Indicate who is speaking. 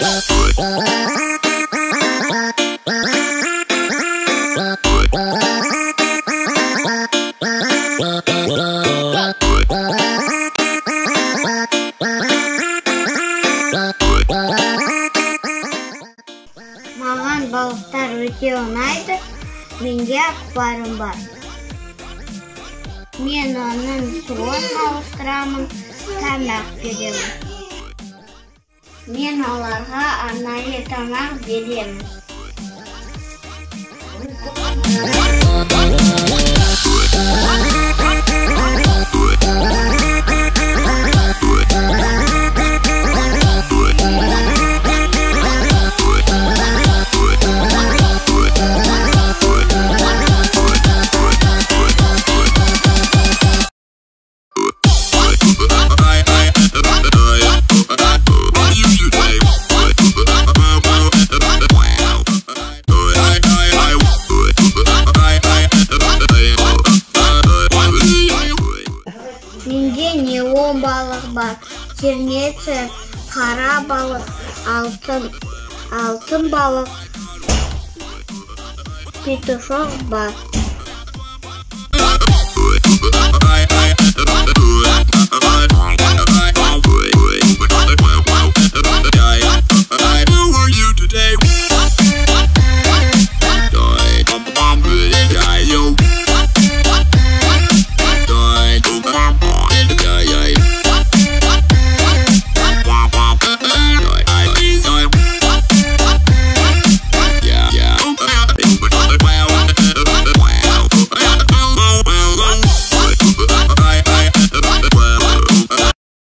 Speaker 1: Маған балықтар өте ұнайды, менде аквариум бар. Мен оның суын ауыстырамын, тамақ беремін. Мен оларға арнайы тамақ беремін. Менде неон балық бар, чернеца, қара балық, алтын балық, петушок бар.